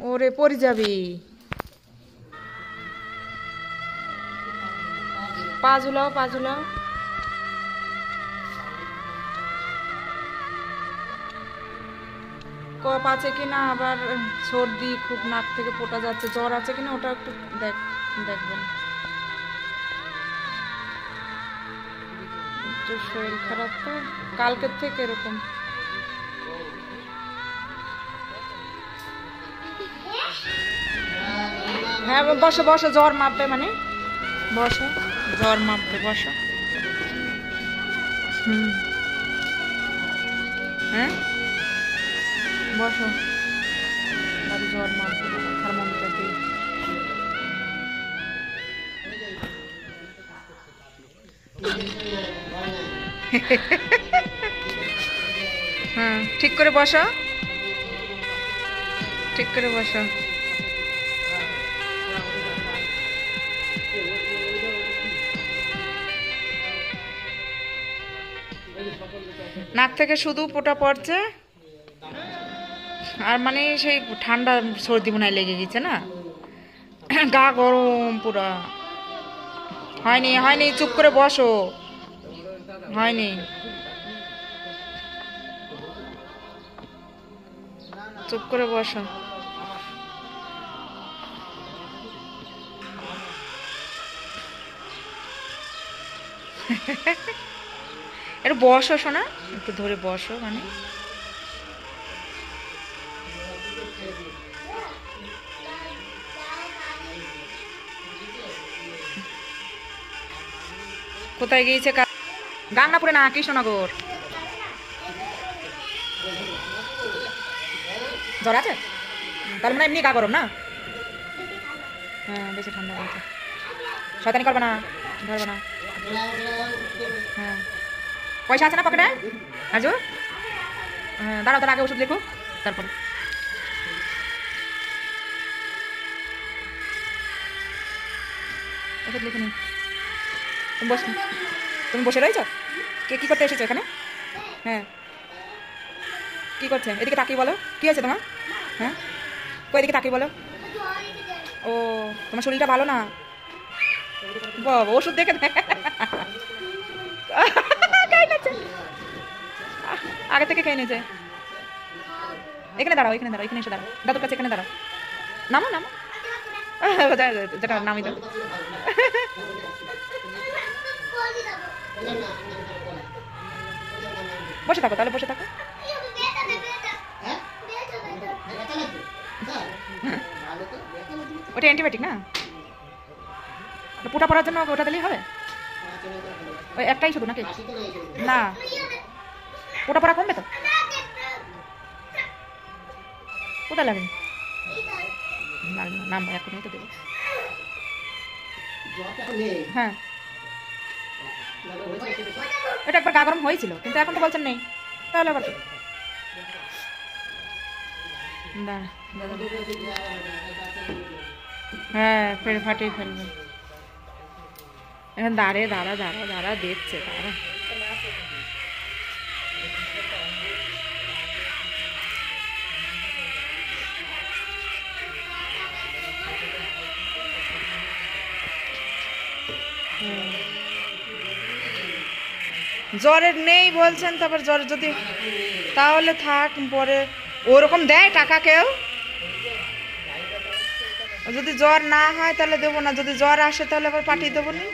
ওরে পড়ে যাবি, পা ঝুলাও পা ঝুলাও। কফ আছে কিনা, আবার সর্দি, খুব নাক থেকে পোটা যাচ্ছে, জ্বর আছে কিনা ওটা একটু দেখবেন। শরীর খারাপ তো কালকের থেকে এরকম। হ্যাঁ বসো বসো, জ্বর মাপবে মানে বসো, জ্বর মাপবে বসো। হ্যাঁ বসো, বাড়ি জ্বর মাপবে থার্মোমিটার দিয়ে। হ্যাঁ ঠিক করে বসো, ঠিক করে বসো। নাক থেকে শুধু পোটা পড়ছে, আর মানে সেই ঠান্ডা সর্দি মনে লেগে গেছে না, গা গরম পুরা। হয়নি হয়নি, চুপ করে বসো, হয়নি, চুপ করে বসো। একটু বসো শোনা, একটু ধরে বসো, মানে কোথায় গিয়েছে? গাংনাপুরে না, কৃষ্ণনগর। জ্বর আছে তার মানে এমনি গা গরম না? হ্যাঁ বেশি ঠান্ডা হয়েছে, শয়তানি করবে না, ধরবে না। হ্যাঁ পয়সা আছে না পকেটে আজু? হ্যাঁ দাঁড়াও, তার আগে ওষুধ লেখো তারপরে। ওষুধ লিখে নি। তুমি বসে রয়েছো? কে কি করতে এসেছো এখানে? হ্যাঁ কি করছে? এদিকে তাকিয়ে বলো, কি আছে তোমার? হ্যাঁ কই এদিকে তাকিয়ে বলো। ও তোমার শরীরটা ভালো না? বাবা ওষুধ দেখে আগে থেকে খেয়ে নিয়েছে। এখানে দাঁড়াও, এখানে দাঁড়াও, এখানে এসে দাঁড়াও, দাদুর কাছে এখানে দাঁড়াও। নামো নামো, যেটা নামি দাও। বসে থাকো তাহলে, বসে থাকো। ওটা অ্যান্টিবায়োটিক না, পোটা পড়ার জন্য ওটা দিলেই হবে। ওই একটাই শুধু নাকি? না পোটা পড়া কমবে তো? কোথায় লাগে? নাম এখনই তো দেবো। হ্যাঁ এটা একবার গা গরম হয়েছিল, কিন্তু এখন তো বলছেন নেই, তাহলে আবার হ্যাঁ ফের ফাটিয়ে ফেলবে। এখন দাঁড়িয়ে দাঁড়া দাঁড়া দাঁড়া দেখছে, দাঁড়া। জ্বরের নেই বলছেন, তারপর জ্বর যদি তাহলে থাক, পরে ওরকম দেয় টাকা কেউ? যদি জ্বর না হয় তাহলে দেবো না, যদি জ্বর আসে তাহলে আবার পাঠিয়ে দেবো না।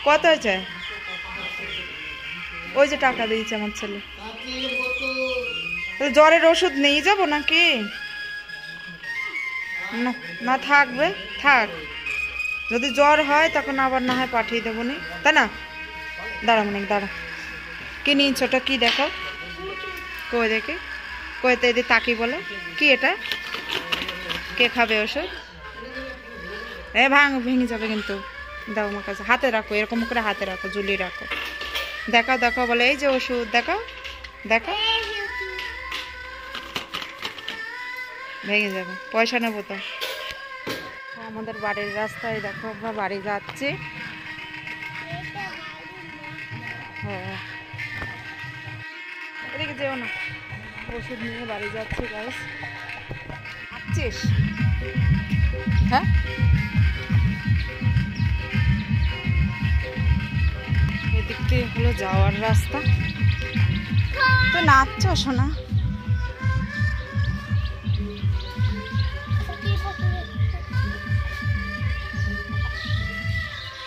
কত হয়েছে? ওই যে টাকা দিয়েছে আমার ছেলে। জ্বরের ওষুধ নিয়ে যাবো নাকি? না থাকবে, থাক, যদি জ্বর হয় তখন আবার না হয় পাঠিয়ে দেবো নি, তাই না? দাঁড়া মনে দাঁড়া, কি নিয়েছ ওটা? কি দেখো, কই দেখে, কই তো এদিকে তাকি বলো, কি এটা? কে খাবে ওষুধ? ভেঙে যাবে কিন্তু, দাও আমার কাছে, হাতে রাখো, এরকম করে হাতে রাখো, ঝুলিয়ে রাখো। দেখাও দেখাও বলে, এই যে ওষুধ, দেখাও দেখাও। ভেঙে যাবে, পয়সা নেবো তো। আমাদের বাড়ির রাস্তায় দেখো, আমরা বাড়ি যাচ্ছি। হ্যাঁ এদিকে যেও না। ওষুধ নিয়ে বাড়ি যাচ্ছি গাইস। আসছিস? হ্যাঁ, এদিক দিয়ে হলো যাওয়ার রাস্তা। তো নাচছো শোনা?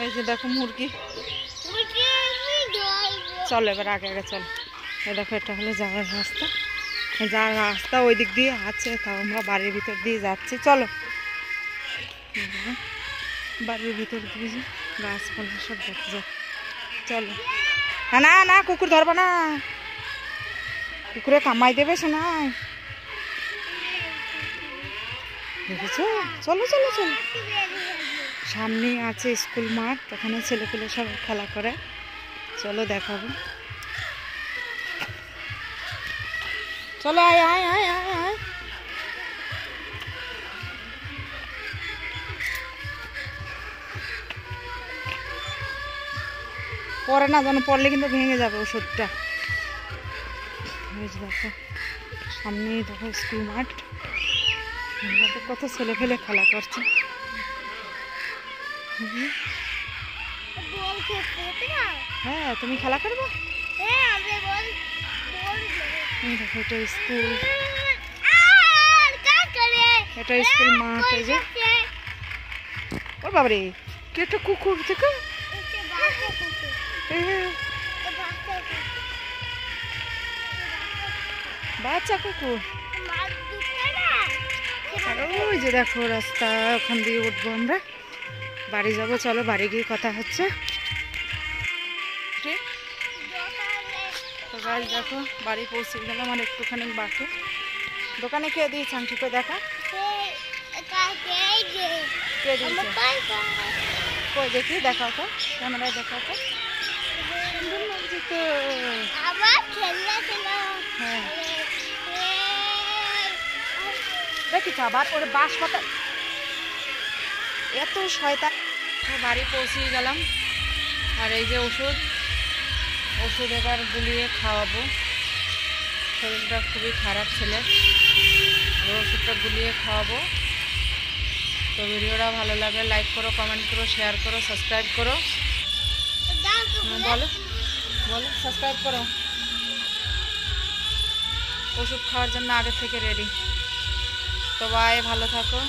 এই যে দেখো মুরগি। চলো এবার আগে আগে চলো। এই দেখো এটা হলো যাওয়ার রাস্তা। যাওয়ার রাস্তা ওই দিক দিয়ে আছে, তাও আমরা বাড়ির ভিতর দিয়ে যাচ্ছি। চলো বাড়ির ভিতর দিয়ে গাছপালা সব দেখা যায়। চলো। না না কুকুর ধরবা না, কুকুরে কামাই দেবে শোনায়, দেখেছো? চলো চলো চলো। সামনে আছে স্কুল মাঠ, ওখানে ছেলেপুলে সব খেলা করে। চলো দেখাবো। চলো আয় আয় আয় আয় আয়। পরে না যেন, পড়লে কিন্তু ভেঙে যাবে ওষুধটা। দেখো সামনেই দেখো স্কুল মাঠ, কত ছেলে ফেলে খেলা করছে। হ্যাঁ তুমি খেলা করবো? দেখো এটা স্কুল, এটা স্কুল মাঠ। এই যে ও বাবারে, কি একটা কুকুর দেখো, বাচ্চা কুকুর। ওই যে দেখো রাস্তা, ওখান দিয়ে উঠবো আমরা, বাড়ি যাবো। চলো বাড়ি গিয়ে কথা হচ্ছে। তো গাছ দেখো বাড়ি পৌঁছে গেলাম, আর একটুখানি বাকি। দোকানে কে দিয়েছে আংটি করে দেখা? কে দিয়েছে? কই দেখি, দেখাও তো, ক্যামেরায় দেখাও তো। সুন্দর লাগছে তো। হ্যাঁ দেখি আবার ওর বাস পাতা, এত শয়তান। বাড়ি পৌঁছে গেলাম, আর এই যে ওষুধ, ওষুধ এবার গুলিয়ে খাওয়াবো। শরীরটা খুবই খারাপ ছেলে, ওষুধটা গুলিয়ে খাওয়াবো। তো ভিডিওটা ভালো লাগলে লাইক করো, কমেন্ট করো, শেয়ার করো, সাবস্ক্রাইব করো। বলো বলো সাবস্ক্রাইব করো। ওষুধ খাওয়ার জন্য আগে থেকে রেডি। তো বাই, ভালো থাকো।